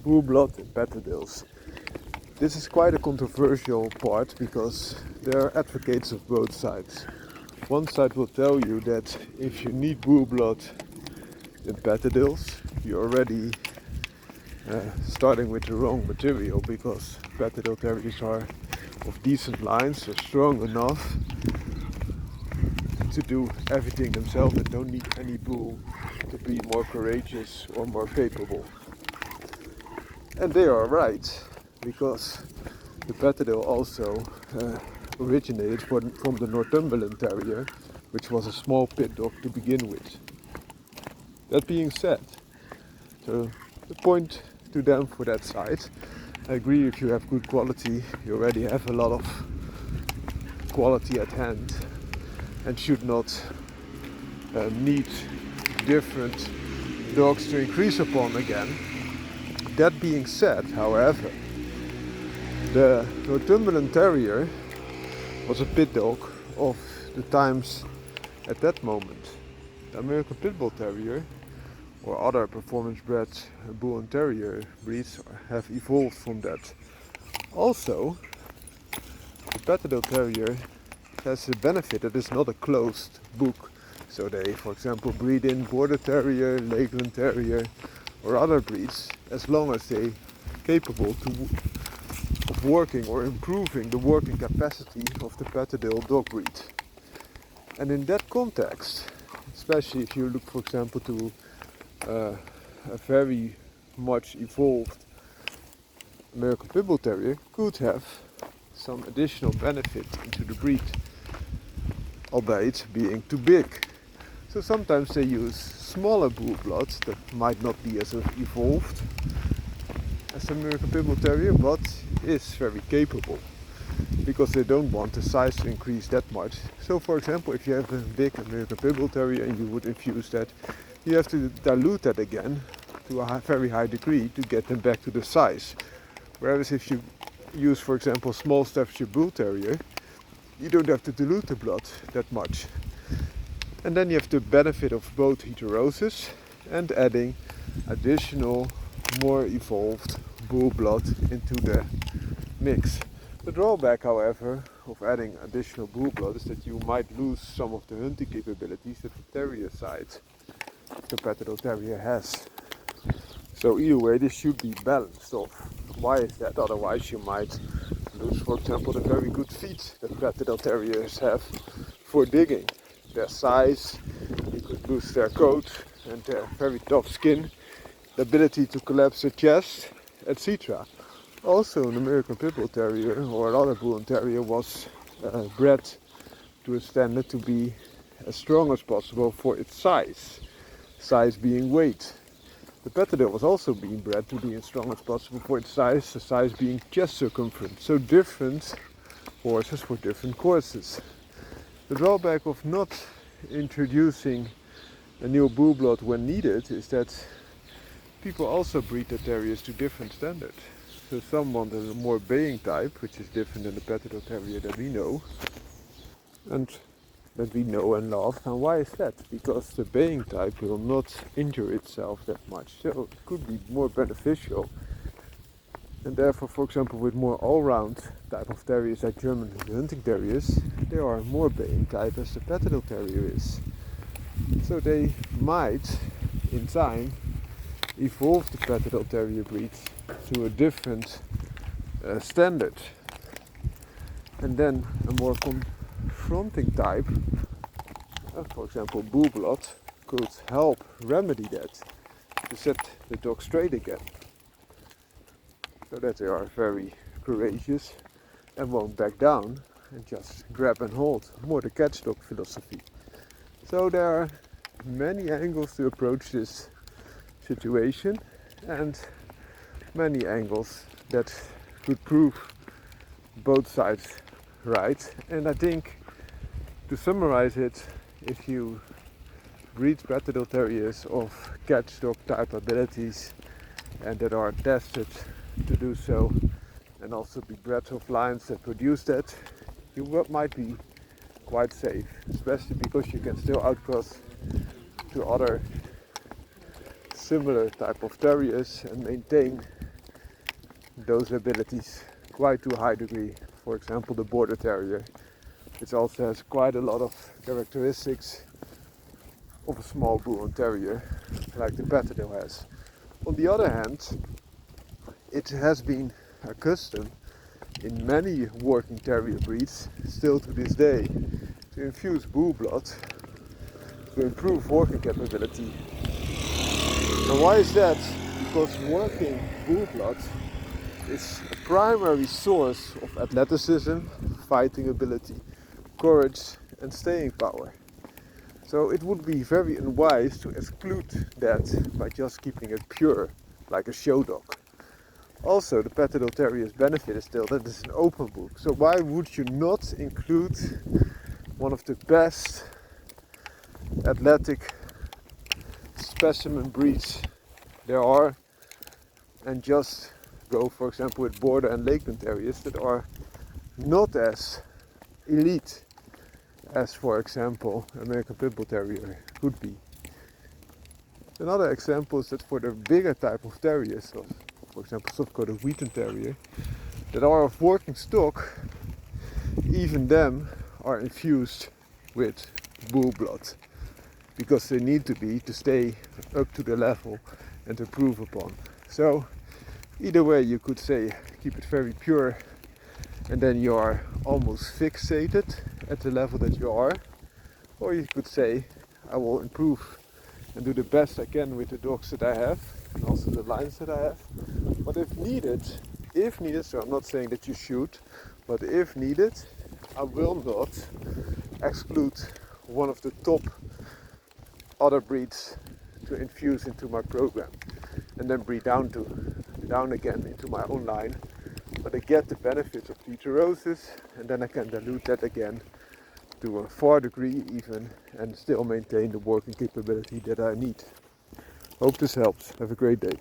Full blood in Patterdales. This is quite a controversial part because there are advocates of both sides. One side will tell you that if you need bull blood in Patterdales, you're already starting with the wrong material, because Patterdale Terriers are of decent lines, so strong enough to do everything themselves and don't need any bull to be more courageous or more capable. And they are right, because the Patterdale also originated from the Northumberland Terrier, which was a small pit dog to begin with. That being said, so the point to them for that side, I agree, if you have good quality, you already have a lot of quality at hand and should not need different dogs to increase upon again. That being said, however, the Northumberland Terrier was a pit dog of the times at that moment. The American Pit Bull Terrier or other performance bred bull and terrier breeds have evolved from that. Also, the Patterdale Terrier has the benefit that it's not a closed book. So they, for example, breed in Border Terrier, Lakeland Terrier or other breeds, as long as they're capable of working or improving the working capacity of the Patterdale dog breed. And in that context, especially if you look, for example, to a very much evolved American Pit Bull Terrier, could have some additional benefit into the breed, albeit being too big. So sometimes they use smaller bull bloods that might not be as evolved as the American Pit Bull Terrier, but is very capable, because they don't want the size to increase that much. So for example, if you have a big American Pit Bull Terrier and you would infuse that, you have to dilute that again to a very high degree to get them back to the size. Whereas if you use, for example, small Staffordshire Bull Terrier, you don't have to dilute the blood that much. And then you have the benefit of both heterosis and adding additional, more evolved bull blood into the mix. The drawback, however, of adding additional bull blood is that you might lose some of the hunting capabilities that the terrier side of the Patterdale Terrier has. So either way, this should be balanced off. Why is that? Otherwise you might lose, for example, the very good feet that Patterdale Terriers have for digging. Their size, you could lose their coat and their very tough skin, the ability to collapse their chest, etc. Also, an American Pit Bull Terrier or another Bull and Terrier was bred to a standard to be as strong as possible for its size. Size being weight. The Patterdale was also being bred to be as strong as possible for its size, the size being chest circumference. So different horses for different courses. The drawback of not introducing a new bull blood when needed is that people also breed their terriers to different standards. So some want a more baying type, which is different than the Patterdale Terrier that we know. And love. And why is that? Because the baying type will not injure itself that much, so it could be more beneficial. And therefore, for example, with more all-round type of terriers like German hunting terriers, they are more baying type as the Patterdale Terrier is. So they might, in time, evolve the Patterdale Terrier breed to a different standard. And then a more confronting type, for example bull blood, could help remedy that, to set the dog straight again, so that they are very courageous and won't back down and just grab and hold, more the catch dog philosophy. So there are many angles to approach this situation and many angles that could prove both sides right. And I think, to summarize it, if you breed Patterdale Terriers of catch dog type abilities and that are tested to do so, and also be bred of lines that produce that, you might be quite safe, especially because you can still outcross to other similar type of terriers and maintain those abilities quite to a high degree. For example, the Border Terrier, which also has quite a lot of characteristics of a small Bull and Terrier, like the Patterdale has. On the other hand, it has been accustomed in many working terrier breeds, still to this day, to infuse bull blood to improve working capability. And why is that? Because working bull blood is a primary source of athleticism, fighting ability, courage and staying power. So it would be very unwise to exclude that by just keeping it pure, like a show dog. Also, the Patterdale Terrier's benefit is still that it's an open book. So why would you not include one of the best athletic specimen breeds there are, and just go, for example, with Border and Lakeland Terriers that are not as elite as, for example, American Pit Bull Terrier could be. Another example is that for the bigger type of terriers, so for example soft-coated Wheaten Terrier, that are of working stock, even them are infused with bull blood, because they need to be to stay up to the level and to improve upon. So either way you could say keep it very pure and then you are almost fixated at the level that you are, or you could say I will improve and do the best I can with the dogs that I have and also the lines that I have, but if needed, so I'm not saying that you should, but if needed, I will not exclude one of the top other breeds to infuse into my program and then breed down again into my own line. But I get the benefits of heterosis and then I can dilute that again to a far degree even and still maintain the working capability that I need. Hope this helps. Have a great day.